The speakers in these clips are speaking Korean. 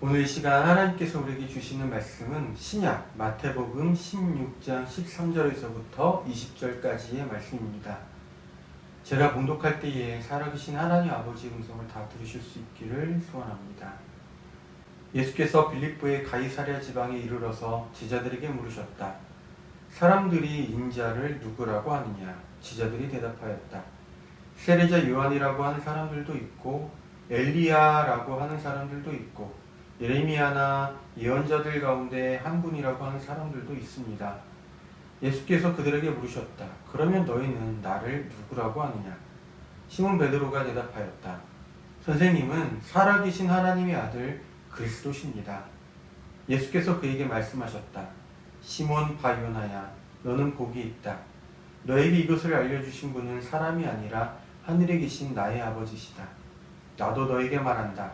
오늘 이 시간 하나님께서 우리에게 주시는 말씀은 신약 마태복음 16장 13절에서부터 20절까지의 말씀입니다. 제가 봉독할 때에 살아계신 하나님 아버지 음성을 다 들으실 수 있기를 소원합니다. 예수께서 빌립보의 가이사랴 지방에 이르러서 제자들에게 물으셨다. 사람들이 인자를 누구라고 하느냐? 제자들이 대답하였다. 세례자 요한이라고 하는 사람들도 있고 엘리야라고 하는 사람들도 있고 예레미야나 예언자들 가운데 한 분이라고 하는 사람들도 있습니다. 예수께서 그들에게 물으셨다. 그러면 너희는 나를 누구라고 하느냐? 시몬 베드로가 대답하였다. 선생님은 살아계신 하나님의 아들 그리스도십니다. 예수께서 그에게 말씀하셨다. 시몬 바요나야, 너는 복이 있다. 너에게 이것을 알려주신 분은 사람이 아니라 하늘에 계신 나의 아버지시다. 나도 너에게 말한다.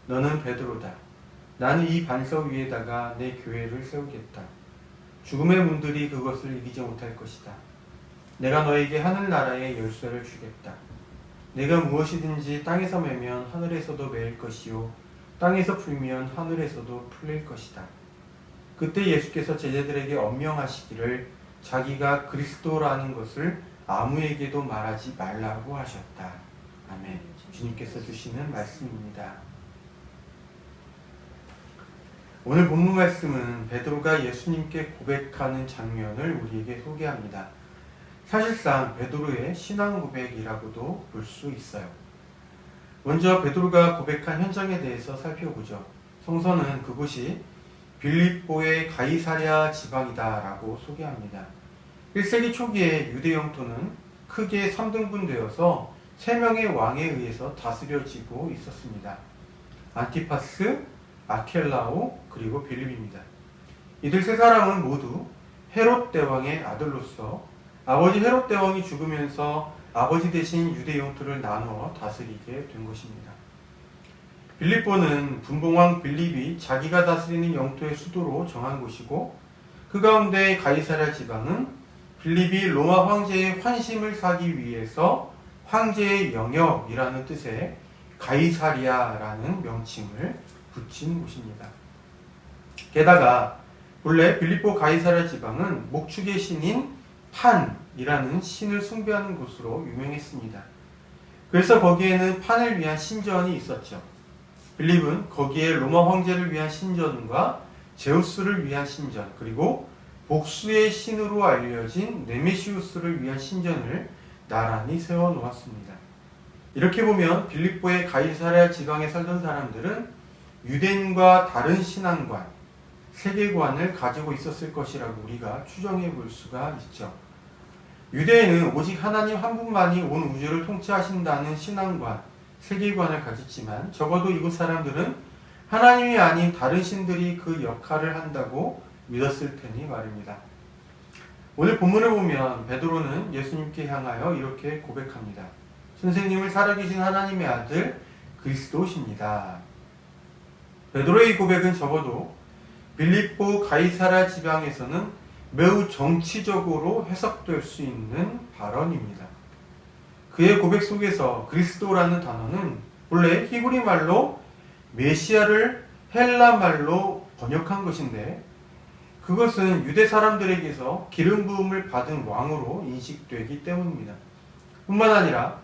너는 베드로다. 나는 이 반석 위에다가 내 교회를 세우겠다. 죽음의 문들이 그것을 이기지 못할 것이다. 내가 너에게 하늘나라의 열쇠를 주겠다. 내가 무엇이든지 땅에서 매면 하늘에서도 매일 것이요 땅에서 풀면 하늘에서도 풀릴 것이다. 그때 예수께서 제자들에게 엄명하시기를 자기가 그리스도라는 것을 아무에게도 말하지 말라고 하셨다. 아멘. 주님께서 주시는 말씀입니다. 오늘 본문 말씀은 베드로가 예수님께 고백하는 장면을 우리에게 소개합니다. 사실상 베드로의 신앙 고백이라고도 볼 수 있어요. 먼저 베드로가 고백한 현장에 대해서 살펴보죠. 성서는 그곳이 빌립보의 가이사랴 지방이다라고 소개합니다. 1세기 초기에 유대 영토는 크게 3등분되어서 3명의 왕에 의해서 다스려지고 있었습니다. 안티파스, 아켈라오, 그리고 빌립입니다. 이들 세 사람은 모두 헤롯 대왕의 아들로서 아버지 헤롯 대왕이 죽으면서 아버지 대신 유대 영토를 나누어 다스리게 된 것입니다. 빌립보는 분봉왕 빌립이 자기가 다스리는 영토의 수도로 정한 곳이고 그 가운데 가이사랴 지방은 빌립이 로마 황제의 환심을 사기 위해서 황제의 영역이라는 뜻의 가이사리아라는 명칭을 붙인 곳입니다. 게다가 본래 빌립보 가이사랴 지방은 목축의 신인 판이라는 신을 숭배하는 곳으로 유명했습니다. 그래서 거기에는 판을 위한 신전이 있었죠. 빌립은 거기에 로마 황제를 위한 신전과 제우스를 위한 신전, 그리고 복수의 신으로 알려진 네메시우스를 위한 신전을 나란히 세워놓았습니다. 이렇게 보면 빌립보의 가이사랴 지방에 살던 사람들은 유대인과 다른 신앙관, 세계관을 가지고 있었을 것이라고 우리가 추정해 볼 수가 있죠. 유대인은 오직 하나님 한 분만이 온 우주를 통치하신다는 신앙관, 세계관을 가졌지만 적어도 이곳 사람들은 하나님이 아닌 다른 신들이 그 역할을 한다고 믿었을 테니 말입니다. 오늘 본문을 보면 베드로는 예수님께 향하여 이렇게 고백합니다. 선생님을 살아계신 하나님의 아들 그리스도십니다. 베드로의 고백은 적어도 빌립보 가이사랴 지방에서는 매우 정치적으로 해석될 수 있는 발언입니다. 그의 고백 속에서 그리스도라는 단어는 본래 히브리 말로 메시아를 헬라 말로 번역한 것인데 그것은 유대 사람들에게서 기름 부음을 받은 왕으로 인식되기 때문입니다. 뿐만 아니라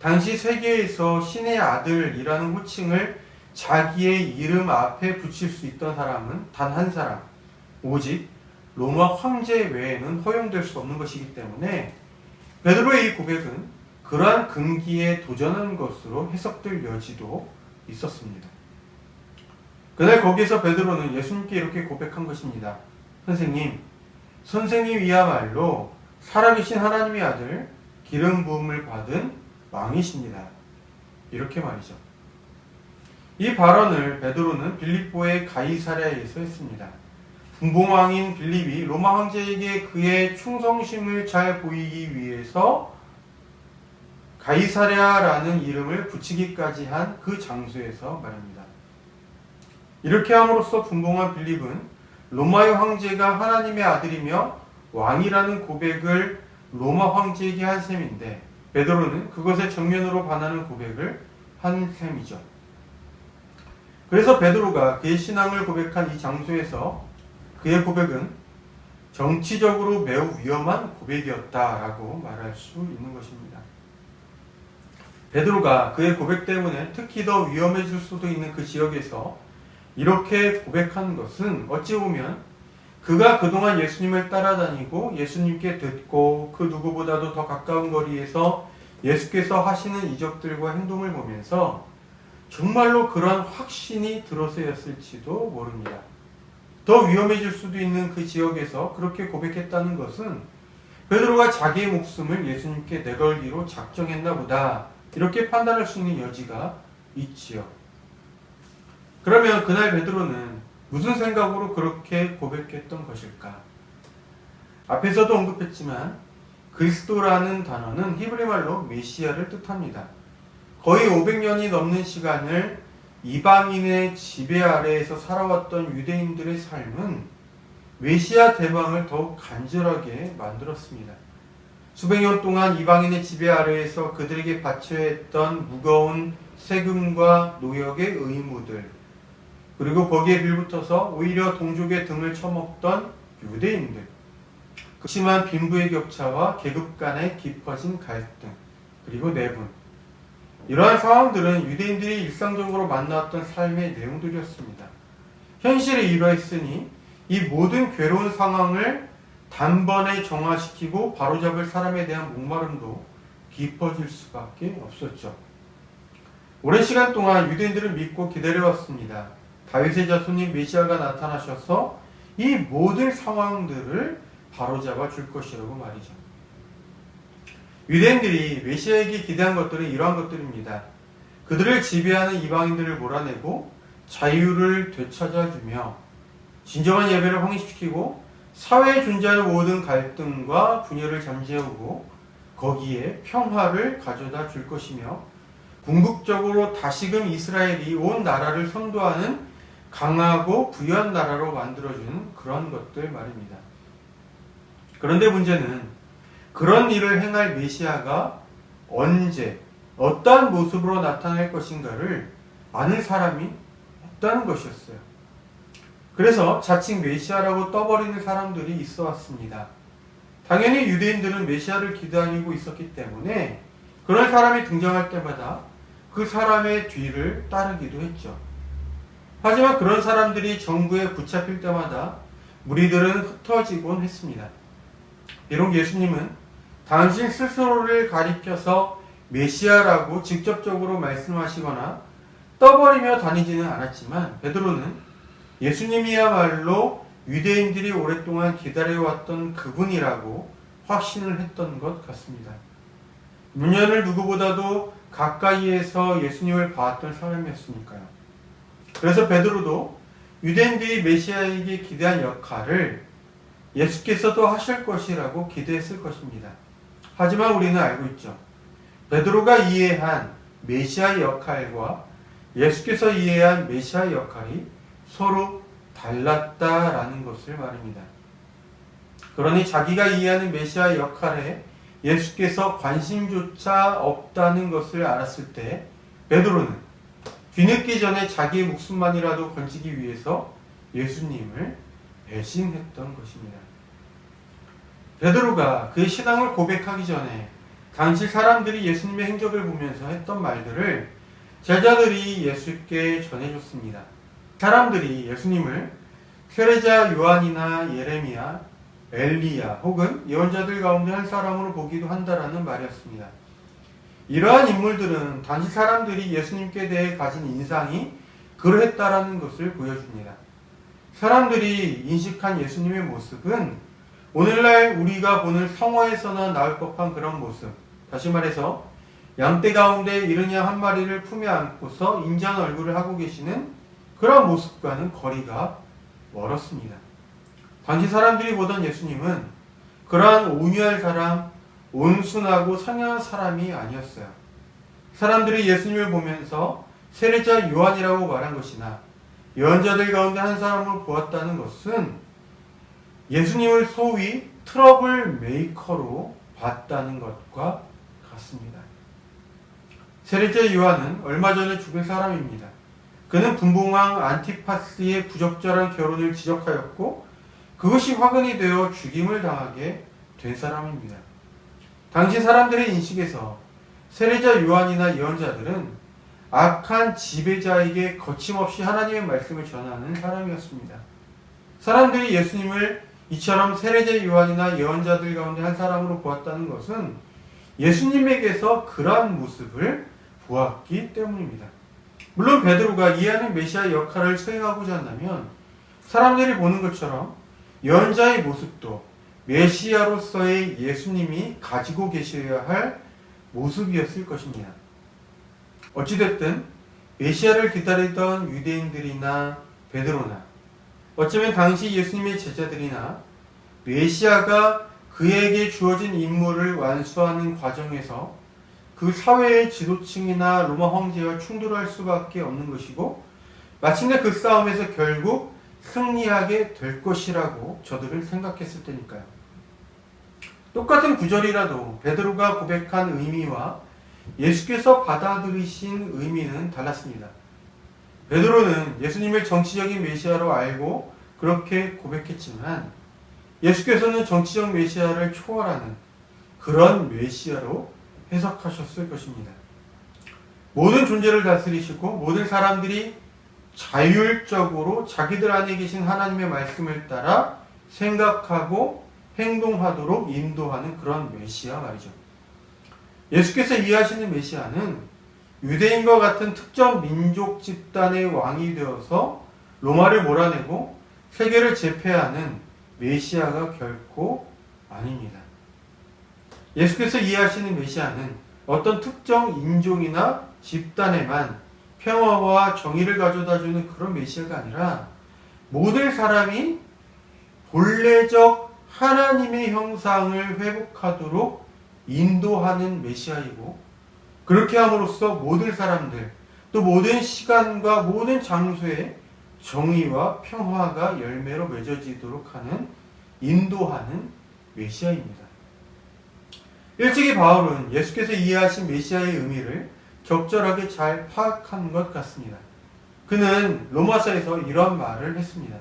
당시 세계에서 신의 아들이라는 호칭을 자기의 이름 앞에 붙일 수 있던 사람은 단 한 사람, 오직 로마 황제 외에는 허용될 수 없는 것이기 때문에 베드로의 이 고백은 그러한 금기에 도전한 것으로 해석될 여지도 있었습니다. 그날 거기에서 베드로는 예수님께 이렇게 고백한 것입니다. 선생님이야말로 살아계신 하나님의 아들, 기름 부음을 받은 왕이십니다. 이렇게 말이죠. 이 발언을 베드로는 빌립보의 가이사랴에서 했습니다. 분봉왕인 빌립이 로마 황제에게 그의 충성심을 잘 보이기 위해서 가이사랴라는 이름을 붙이기까지 한 그 장소에서 말입니다. 이렇게 함으로써 분봉왕 빌립은 로마의 황제가 하나님의 아들이며 왕이라는 고백을 로마 황제에게 한 셈인데 베드로는 그것에 정면으로 반하는 고백을 한 셈이죠. 그래서 베드로가 그의 신앙을 고백한 이 장소에서 그의 고백은 정치적으로 매우 위험한 고백이었다라고 말할 수 있는 것입니다. 베드로가 그의 고백 때문에 특히 더 위험해질 수도 있는 그 지역에서 이렇게 고백한 것은 어찌 보면 그가 그동안 예수님을 따라다니고 예수님께 듣고 그 누구보다도 더 가까운 거리에서 예수께서 하시는 이적들과 행동을 보면서 정말로 그런 확신이 들어서였을지도 모릅니다. 더 위험해질 수도 있는 그 지역에서 그렇게 고백했다는 것은 베드로가 자기의 목숨을 예수님께 내걸기로 작정했나 보다, 이렇게 판단할 수 있는 여지가 있지요. 그러면 그날 베드로는 무슨 생각으로 그렇게 고백했던 것일까? 앞에서도 언급했지만 그리스도라는 단어는 히브리 말로 메시아를 뜻합니다. 거의 500년이 넘는 시간을 이방인의 지배 아래에서 살아왔던 유대인들의 삶은 메시아 대방을 더욱 간절하게 만들었습니다. 수백 년 동안 이방인의 지배 아래에서 그들에게 바쳐야 했던 무거운 세금과 노역의 의무들, 그리고 거기에 빌붙어서 오히려 동족의 등을 쳐먹던 유대인들, 그렇지만 빈부의 격차와 계급 간의 깊어진 갈등, 그리고 내분, 이러한 상황들은 유대인들이 일상적으로 만나왔던 삶의 내용들이었습니다. 현실에 이르렀으니 이 모든 괴로운 상황을 단번에 정화시키고 바로잡을 사람에 대한 목마름도 깊어질 수밖에 없었죠. 오랜 시간 동안 유대인들을 믿고 기다려왔습니다. 다윗의 자손인 메시아가 나타나셔서 이 모든 상황들을 바로잡아 줄 것이라고 말이죠. 유대인들이 메시아에게 기대한 것들은 이러한 것들입니다. 그들을 지배하는 이방인들을 몰아내고 자유를 되찾아주며 진정한 예배를 확립시키고 사회에 존재하는 모든 갈등과 분열을 잠재우고 거기에 평화를 가져다 줄 것이며 궁극적으로 다시금 이스라엘이 온 나라를 선도하는 강하고 부유한 나라로 만들어주는 그런 것들 말입니다. 그런데 문제는 그런 일을 행할 메시아가 언제, 어떠한 모습으로 나타날 것인가를 아는 사람이 없다는 것이었어요. 그래서 자칭 메시아라고 떠버리는 사람들이 있어 왔습니다. 당연히 유대인들은 메시아를 기다리고 있었기 때문에 그런 사람이 등장할 때마다 그 사람의 뒤를 따르기도 했죠. 하지만 그런 사람들이 정부에 붙잡힐 때마다 무리들은 흩어지곤 했습니다. 비록 예수님은 당신 스스로를 가리켜서 메시아라고 직접적으로 말씀하시거나 떠버리며 다니지는 않았지만 베드로는 예수님이야말로 유대인들이 오랫동안 기다려왔던 그분이라고 확신을 했던 것 같습니다. 문연을 누구보다도 가까이에서 예수님을 봐왔던 사람이었으니까요. 그래서 베드로도 유대인들이 메시아에게 기대한 역할을 예수께서도 하실 것이라고 기대했을 것입니다. 하지만 우리는 알고 있죠. 베드로가 이해한 메시아의 역할과 예수께서 이해한 메시아의 역할이 서로 달랐다라는 것을 말입니다. 그러니 자기가 이해하는 메시아의 역할에 예수께서 관심조차 없다는 것을 알았을 때 베드로는 뒤늦기 전에 자기의 목숨만이라도 건지기 위해서 예수님을 배신했던 것입니다. 베드로가 그의 신앙을 고백하기 전에 당시 사람들이 예수님의 행적을 보면서 했던 말들을 제자들이 예수께 전해줬습니다. 사람들이 예수님을 세례자 요한이나 예레미야, 엘리야 혹은 예언자들 가운데 한 사람으로 보기도 한다라는 말이었습니다. 이러한 인물들은 당시 사람들이 예수님께 대해 가진 인상이 그러했다라는 것을 보여줍니다. 사람들이 인식한 예수님의 모습은 오늘날 우리가 보는 성화에서나 나올 법한 그런 모습, 다시 말해서 양떼 가운데 이른 양 한 마리를 품에 안고서 인자한 얼굴을 하고 계시는 그런 모습과는 거리가 멀었습니다. 당시 사람들이 보던 예수님은 그러한 온유한 사람, 온순하고 선량한 사람이 아니었어요. 사람들이 예수님을 보면서 세례자 요한이라고 말한 것이나 예언자들 가운데 한 사람으로 보았다는 것은 예수님을 소위 트러블 메이커로 봤다는 것과 같습니다. 세례자 요한은 얼마 전에 죽은 사람입니다. 그는 분봉왕 안티파스의 부적절한 결혼을 지적하였고 그것이 화근이 되어 죽임을 당하게 된 사람입니다. 당시 사람들의 인식에서 세례자 요한이나 예언자들은 악한 지배자에게 거침없이 하나님의 말씀을 전하는 사람이었습니다. 사람들이 예수님을 이처럼 세례자 요한이나 예언자들 가운데 한 사람으로 보았다는 것은 예수님에게서 그러한 모습을 보았기 때문입니다. 물론 베드로가 이해하는 메시아 역할을 수행하고자 한다면 사람들이 보는 것처럼 예언자의 모습도 메시아로서의 예수님이 가지고 계셔야 할 모습이었을 것입니다. 어찌됐든 메시아를 기다리던 유대인들이나 베드로나 어쩌면 당시 예수님의 제자들이나 메시아가 그에게 주어진 임무를 완수하는 과정에서 그 사회의 지도층이나 로마 황제와 충돌할 수밖에 없는 것이고 마침내 그 싸움에서 결국 승리하게 될 것이라고 저들은 생각했을 테니까요. 똑같은 구절이라도 베드로가 고백한 의미와 예수께서 받아들이신 의미는 달랐습니다. 베드로는 예수님을 정치적인 메시아로 알고 그렇게 고백했지만 예수께서는 정치적 메시아를 초월하는 그런 메시아로 해석하셨을 것입니다. 모든 존재를 다스리시고 모든 사람들이 자율적으로 자기들 안에 계신 하나님의 말씀을 따라 생각하고 행동하도록 인도하는 그런 메시아 말이죠. 예수께서 이해하시는 메시아는 유대인과 같은 특정 민족 집단의 왕이 되어서 로마를 몰아내고 세계를 제패하는 메시아가 결코 아닙니다. 예수께서 이해하시는 메시아는 어떤 특정 인종이나 집단에만 평화와 정의를 가져다주는 그런 메시아가 아니라 모든 사람이 본래적 하나님의 형상을 회복하도록 인도하는 메시아이고 그렇게 함으로써 모든 사람들 또 모든 시간과 모든 장소에 정의와 평화가 열매로 맺어지도록 하는 인도하는 메시아입니다. 일찍이 바울은 예수께서 이해하신 메시아의 의미를 적절하게 잘 파악한 것 같습니다. 그는 로마서에서 이런 말을 했습니다.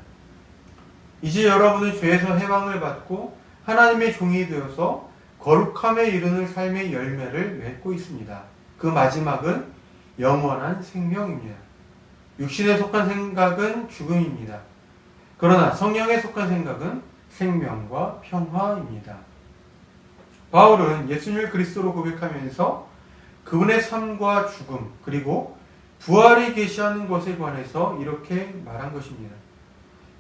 이제 여러분은 죄에서 해방을 받고 하나님의 종이 되어서 거룩함에 이르는 삶의 열매를 맺고 있습니다. 그 마지막은 영원한 생명입니다. 육신에 속한 생각은 죽음입니다. 그러나 성령에 속한 생각은 생명과 평화입니다. 바울은 예수님을 그리스도로 고백하면서 그분의 삶과 죽음 그리고 부활이 계시하는 것에 관해서 이렇게 말한 것입니다.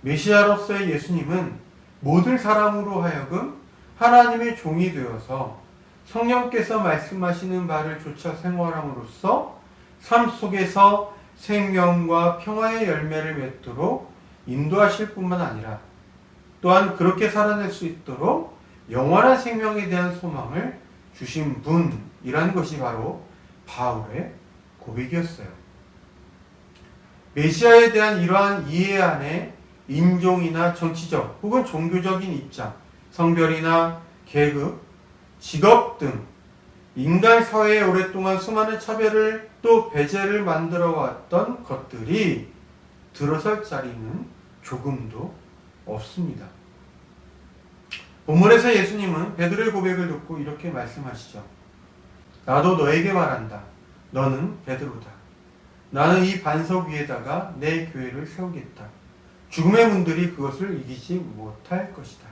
메시아로서의 예수님은 모든 사람으로 하여금 하나님의 종이 되어서 성령께서 말씀하시는 바를 좇아 생활함으로써 삶 속에서 생명과 평화의 열매를 맺도록 인도하실 뿐만 아니라 또한 그렇게 살아낼 수 있도록 영원한 생명에 대한 소망을 주신 분이라는 것이 바로 바울의 고백이었어요. 메시아에 대한 이러한 이해 안에 인종이나 정치적 혹은 종교적인 입장, 성별이나 계급, 직업 등 인간 사회에 오랫동안 수많은 차별을 또 배제를 만들어 왔던 것들이 들어설 자리는 조금도 없습니다. 본문에서 예수님은 베드로의 고백을 듣고 이렇게 말씀하시죠. 나도 너에게 말한다. 너는 베드로다. 나는 이 반석 위에다가 내 교회를 세우겠다. 죽음의 문들이 그것을 이기지 못할 것이다.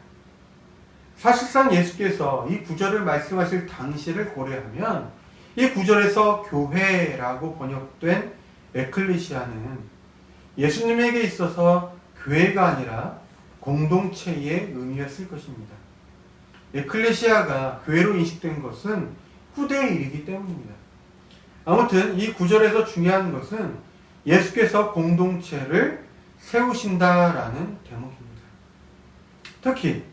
사실상 예수께서 이 구절을 말씀하실 당시를 고려하면 이 구절에서 교회라고 번역된 에클레시아는 예수님에게 있어서 교회가 아니라 공동체의 의미였을 것입니다. 에클레시아가 교회로 인식된 것은 후대의 일이기 때문입니다. 아무튼 이 구절에서 중요한 것은 예수께서 공동체를 세우신다라는 대목입니다. 특히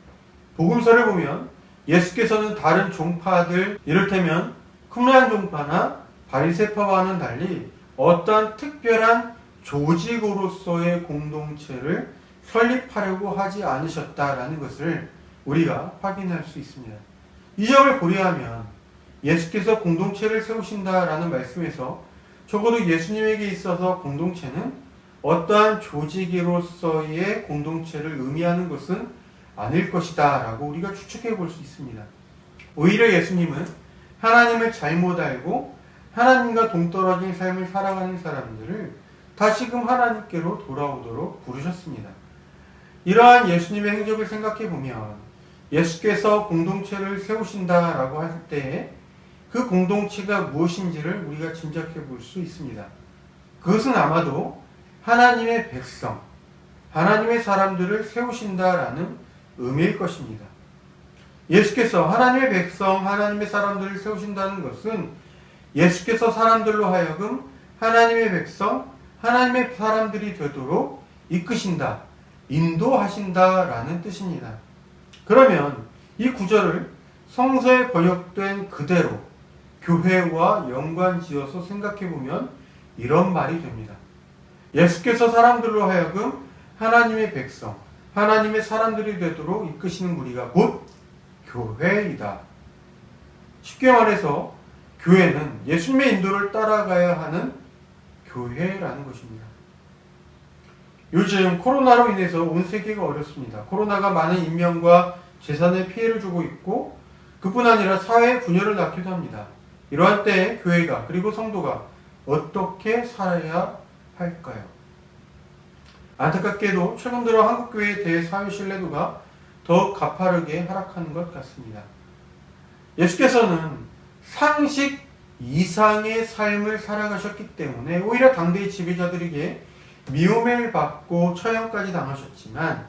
복음서를 보면 예수께서는 다른 종파들 이를테면 쿰란 종파나 바리새파와는 달리 어떠한 특별한 조직으로서의 공동체를 설립하려고 하지 않으셨다라는 것을 우리가 확인할 수 있습니다. 이 점을 고려하면 예수께서 공동체를 세우신다라는 말씀에서 적어도 예수님에게 있어서 공동체는 어떠한 조직으로서의 공동체를 의미하는 것은 아닐 것이다 라고 우리가 추측해 볼 수 있습니다. 오히려 예수님은 하나님을 잘못 알고 하나님과 동떨어진 삶을 살아가는 사람들을 다시금 하나님께로 돌아오도록 부르셨습니다. 이러한 예수님의 행적을 생각해 보면 예수께서 공동체를 세우신다라고 할 때 그 공동체가 무엇인지를 우리가 짐작해 볼 수 있습니다. 그것은 아마도 하나님의 백성, 하나님의 사람들을 세우신다라는 의미일 것입니다. 예수께서 하나님의 백성, 하나님의 사람들을 세우신다는 것은 예수께서 사람들로 하여금 하나님의 백성, 하나님의 사람들이 되도록 이끄신다, 인도하신다라는 뜻입니다. 그러면 이 구절을 성서에 번역된 그대로 교회와 연관지어서 생각해보면 이런 말이 됩니다. 예수께서 사람들로 하여금 하나님의 백성, 하나님의 사람들이 되도록 이끄시는 무리가 곧 교회이다. 쉽게 말해서 교회는 예수님의 인도를 따라가야 하는 교회라는 것입니다. 요즘 코로나로 인해서 온 세계가 어렵습니다. 코로나가 많은 인명과 재산에 피해를 주고 있고 그뿐 아니라 사회 분열을 낳기도 합니다. 이러한 때에 교회가 그리고 성도가 어떻게 살아야 할까요? 안타깝게도 최근 들어 한국교회에 대해 사회 신뢰도가 더욱 가파르게 하락하는 것 같습니다. 예수께서는 상식 이상의 삶을 살아가셨기 때문에 오히려 당대의 지배자들에게 미움을 받고 처형까지 당하셨지만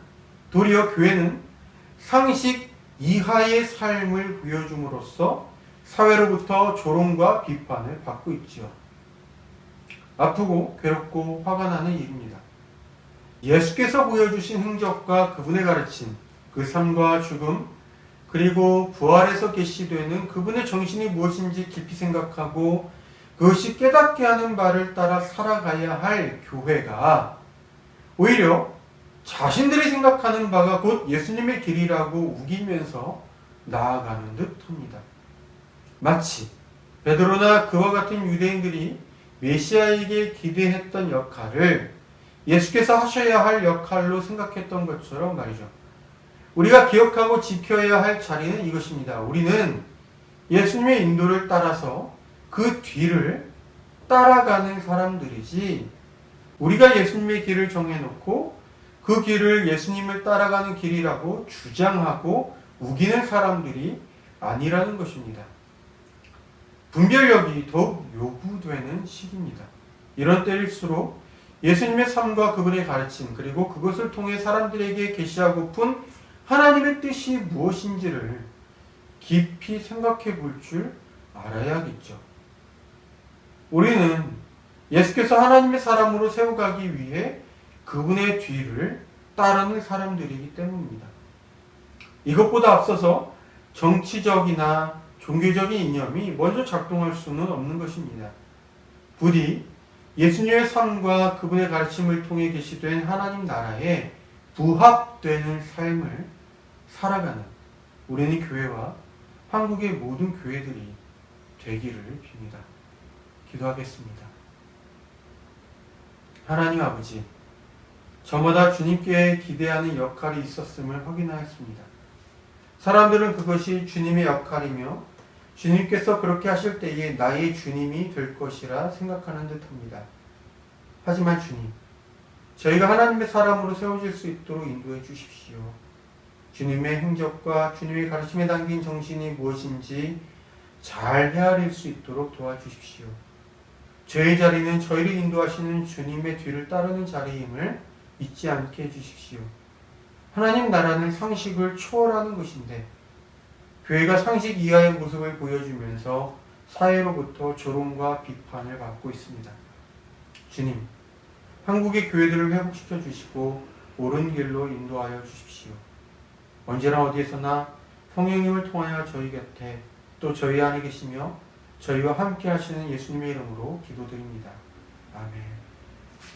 도리어 교회는 상식 이하의 삶을 보여줌으로써 사회로부터 조롱과 비판을 받고 있지요. 아프고 괴롭고 화가 나는 일입니다. 예수께서 보여주신 행적과 그분의 가르침, 그 삶과 죽음, 그리고 부활에서 계시되는 그분의 정신이 무엇인지 깊이 생각하고 그것이 깨닫게 하는 바를 따라 살아가야 할 교회가 오히려 자신들이 생각하는 바가 곧 예수님의 길이라고 우기면서 나아가는 듯합니다. 마치 베드로나 그와 같은 유대인들이 메시아에게 기대했던 역할을 예수께서 하셔야 할 역할로 생각했던 것처럼 말이죠. 우리가 기억하고 지켜야 할 자리는 이것입니다. 우리는 예수님의 인도를 따라서 그 뒤를 따라가는 사람들이지 우리가 예수님의 길을 정해놓고 그 길을 예수님을 따라가는 길이라고 주장하고 우기는 사람들이 아니라는 것입니다. 분별력이 더욱 요구되는 시기입니다. 이런 때일수록 예수님의 삶과 그분의 가르침 그리고 그것을 통해 사람들에게 계시하고픈 하나님의 뜻이 무엇인지를 깊이 생각해 볼 줄 알아야겠죠. 우리는 예수께서 하나님의 사람으로 세워가기 위해 그분의 뒤를 따르는 사람들이기 때문입니다. 이것보다 앞서서 정치적이나 종교적인 이념이 먼저 작동할 수는 없는 것입니다. 부디 예수님의 삶과 그분의 가르침을 통해 계시된 하나님 나라에 부합되는 삶을 살아가는 우리는 교회와 한국의 모든 교회들이 되기를 빕니다. 기도하겠습니다. 하나님 아버지, 저마다 주님께 기대하는 역할이 있었음을 확인하였습니다. 사람들은 그것이 주님의 역할이며 주님께서 그렇게 하실 때에 나의 주님이 될 것이라 생각하는 듯합니다. 하지만 주님, 저희가 하나님의 사람으로 세워질 수 있도록 인도해 주십시오. 주님의 행적과 주님의 가르침에 담긴 정신이 무엇인지 잘 헤아릴 수 있도록 도와주십시오. 저희 자리는 저희를 인도하시는 주님의 뒤를 따르는 자리임을 잊지 않게 해주십시오. 하나님 나라는 상식을 초월하는 것인데 교회가 상식 이하의 모습을 보여주면서 사회로부터 조롱과 비판을 받고 있습니다. 주님, 한국의 교회들을 회복시켜 주시고 옳은 길로 인도하여 주십시오. 언제나 어디에서나 성령님을 통하여 저희 곁에 또 저희 안에 계시며 저희와 함께 하시는 예수님의 이름으로 기도드립니다. 아멘.